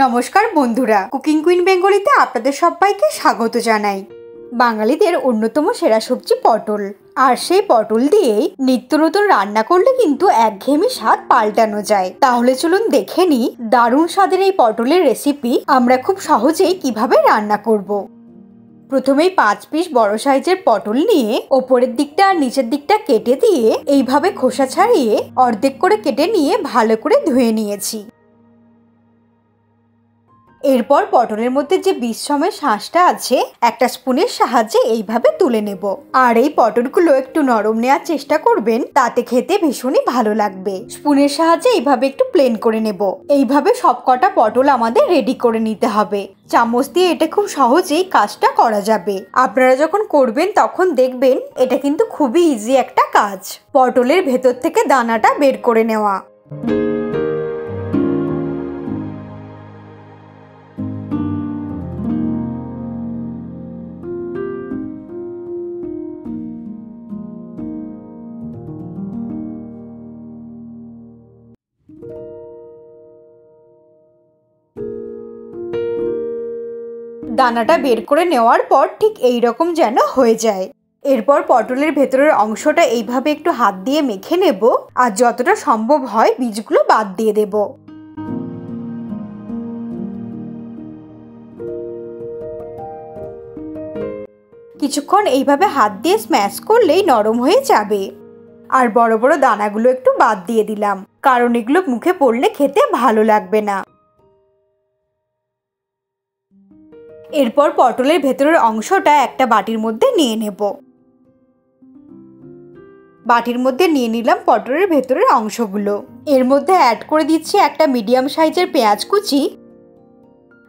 নমস্কার বন্ধুরা, cooking queen বেঙ্গলিতে আপনাদের সবাইকে স্বাগত জানাই। বাঙালিদের অন্যতম সেরা সবজি পটল, আর সেই পটল দিয়েই নিত্য নতুন রান্না করলে কিন্তু একঘেয়েমি স্বাদ পাল্টানো যায়। তাহলে চলুন দেখে নিই দারুণ স্বাদের এই পটলের রেসিপি আমরা খুব সহজেই কিভাবে রান্না করব। প্রথমেই 5 পিস বড় সাইজের পটল নিয়ে ওপরের দিকটা আর নিচের দিকটা কেটে দিয়ে এইভাবে খোসা ছাড়িয়ে অর্ধেক করে কেটে নিয়ে ভালো করে ধুয়ে নিয়েছি। এরপর পটলের মধ্যে যে বীজ সমেত শাঁসটা আছে একটা স্পুনের সাহায্যে এইভাবে তুলে নেব। আর এই পটলগুলো একটু নরম নেওয়ার চেষ্টা করবেন, তাতে খেতে ভীষণই ভালো লাগবে। স্পুনের সাহায্যে এইভাবে একটু প্লেন করে নেব। এইভাবে সবকটা পটল আমাদের রেডি করে নিতে হবে। চামচ দিয়ে এটা খুব সহজেই কাজটা করা যাবে। আপনারা যখন করবেন তখন দেখবেন এটা কিন্তু খুবই ইজি একটা কাজ। পটলের ভেতর থেকে দানাটা বের করে নেওয়া। দানাটা বের করে নেওয়ার পর ঠিক এই রকম যেন হয়ে যায়। এরপর পটলের ভেতরের অংশটা এইভাবে একটু হাত দিয়ে মেখে নেব, আর যতটা সম্ভব হয় বীজগুলো বাদ দিয়ে দেব। কিছুক্ষণ এইভাবে হাত দিয়ে স্ম্যাশ করলেই নরম হয়ে যাবে। আর বড় বড় দানাগুলো একটু বাদ দিয়ে দিলাম, কারণ এগুলো মুখে পড়লে খেতে ভালো লাগবে না। এরপর পটলের ভেতরের অংশটা একটা বাটির মধ্যে নিয়ে নেব। বাটির মধ্যে নিয়ে নিলাম পটলের ভেতরের অংশগুলো। এর মধ্যে অ্যাড করে দিচ্ছি একটা মিডিয়াম সাইজের পেঁয়াজ কুচি,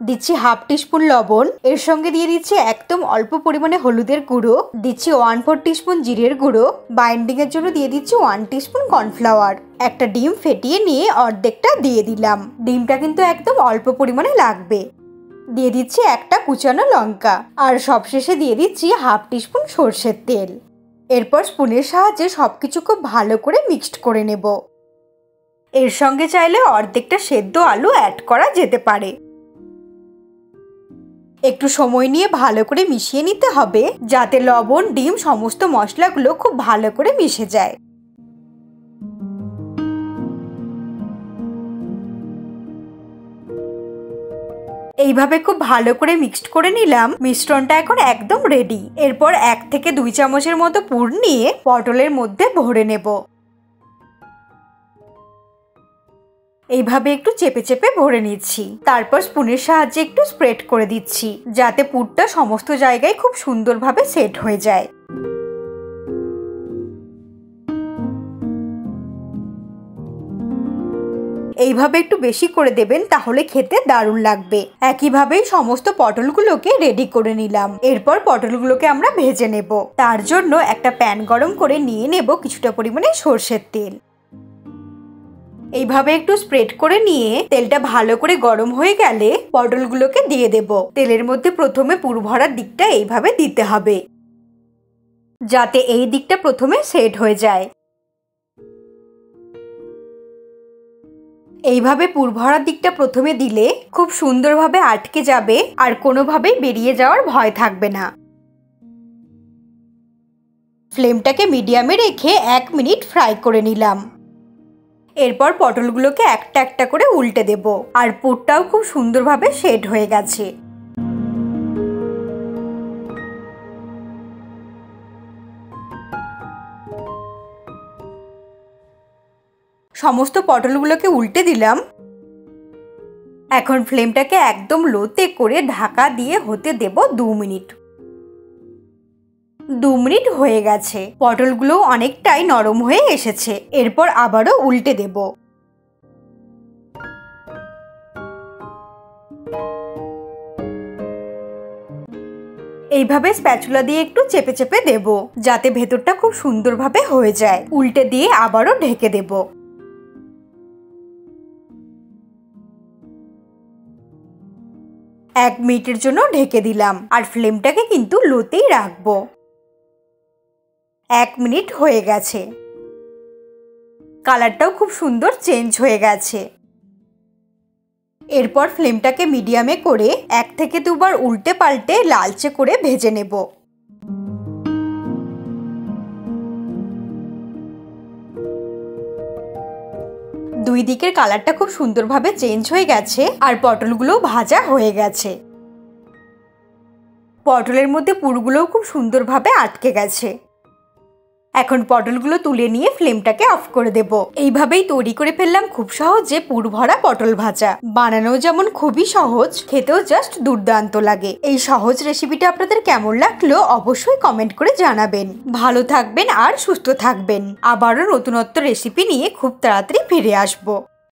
দিচ্ছি 1/2 টিস্পুন লবণ, এর সঙ্গে দিয়ে দিচ্ছি একদম অল্প পরিমাণে হলুদের গুঁড়ো, দিচ্ছি 1/4 টিস্পুন জিরের গুঁড়ো, বাইন্ডিং এর জন্য দিয়ে দিচ্ছি 1 টিস্পুন কর্নফ্লাওয়ার। একটা ডিম ফেটিয়ে নিয়ে অর্ধেকটা দিয়ে দিলাম। ডিমটা কিন্তু একদম অল্প পরিমাণে লাগবে। দিয়ে দিচ্ছি একটা কুচানো লঙ্কা, আর সবশেষে দিয়ে দিচ্ছি 1/2 টিস্পুন সর্ষের তেল। এরপর স্পুনের সাহায্যে সবকিছু খুব ভালো করে মিক্সড করে নেব। এর সঙ্গে চাইলে অর্ধেকটা সেদ্ধ আলু অ্যাড করা যেতে পারে। একটু সময় নিয়ে ভালো করে মিশিয়ে নিতে হবে, যাতে লবণ, ডিম সমস্ত মশলাগুলো খুব ভালো করে মিশে যায়। এইভাবে খুব ভালো করে মিক্সড করে নিলাম। মিশ্রণটা এখন একদম রেডি। এরপর 1 থেকে 2 চামচের মতো পুর নিয়ে পটলের মধ্যে ভরে নেব। এইভাবে একটু চেপে চেপে ভরে নিচ্ছি। তারপর স্পুনের সাহায্যে একটু স্প্রেড করে দিচ্ছি, যাতে পুরটা সমস্ত জায়গায় খুব সুন্দরভাবে সেট হয়ে যায়। এইভাবে একটু বেশি করে দেবেন, তাহলে খেতে দারুণ লাগবে। একইভাবেই সমস্ত পটলগুলোকে রেডি করে নিলাম। এরপর পটলগুলোকে আমরা ভেজে নেব। তার জন্য একটা প্যান গরম করে নিয়ে নেব কিছুটা পরিমাণে সর্ষের তেল। এইভাবে একটু স্প্রেড করে নিয়ে তেলটা ভালো করে গরম হয়ে গেলে পটলগুলোকে দিয়ে দেব। তেলের মধ্যে প্রথমে পুর ভরার দিকটা এইভাবে দিতে হবে, যাতে এই দিকটা প্রথমে সেট হয়ে যায়। এইভাবে পুর ভরার দিকটা প্রথমে দিলে খুব সুন্দরভাবে আটকে যাবে, আর কোনোভাবেই বেরিয়ে যাওয়ার ভয় থাকবে না। ফ্লেমটাকে মিডিয়ামে রেখে 1 মিনিট ফ্রাই করে নিলাম। এরপর পটলগুলোকে একটা একটা করে উল্টে দেব, আর পুরটাও খুব সুন্দরভাবে সেট হয়ে গেছে। সমস্ত পটলগুলোকে উল্টে দিলাম। এখন ফ্লেমটাকে একদম লোতে করে ঢাকা দিয়ে হতে দেব 2 মিনিট। 2 মিনিট হয়ে গেছে। পটলগুলো অনেকটাই নরম হয়ে এসেছে। এরপর আবারও উল্টে দেব। এইভাবে স্প্যাচুলা দিয়ে একটু চেপে চেপে দেব, যাতে ভেতরটা খুব সুন্দরভাবে হয়ে যায়। উল্টে দিয়ে আবারও ঢেকে দেব। 1 মিনিটের জন্য ঢেকে দিলাম, আর ফ্লেমটাকে কিন্তু লোতেই রাখবো। 1 মিনিট হয়ে গেছে। কালারটাও খুব সুন্দর চেঞ্জ হয়ে গেছে। এরপর ফ্লেমটাকে মিডিয়ামে করে 1 থেকে 2 বার উল্টে পাল্টে লালচে করে ভেজে নেব। দুই দিকের কালারটা খুব সুন্দরভাবে চেঞ্জ হয়ে গেছে আর পটলগুলো ভাজা হয়ে গেছে। পটলের মধ্যে পুরগুলোও খুব সুন্দরভাবে আটকে গেছে। এখন পটলগুলো তুলে নিয়ে ফ্লেমটাকে অফ করে দেব। এইভাবেই তৈরি করে ফেললাম খুব সহজে পুর ভরা পটল ভাজা। বানানো যেমন খুবই সহজ, খেতেও জাস্ট দুর্দান্ত লাগে। এই সহজ রেসিপিটা আপনাদের কেমন লাগলো অবশ্যই কমেন্ট করে জানাবেন। ভালো থাকবেন আর সুস্থ থাকবেন। আবারও নতুনত্ব রেসিপি নিয়ে খুব তাড়াতাড়ি ফিরে আসবো।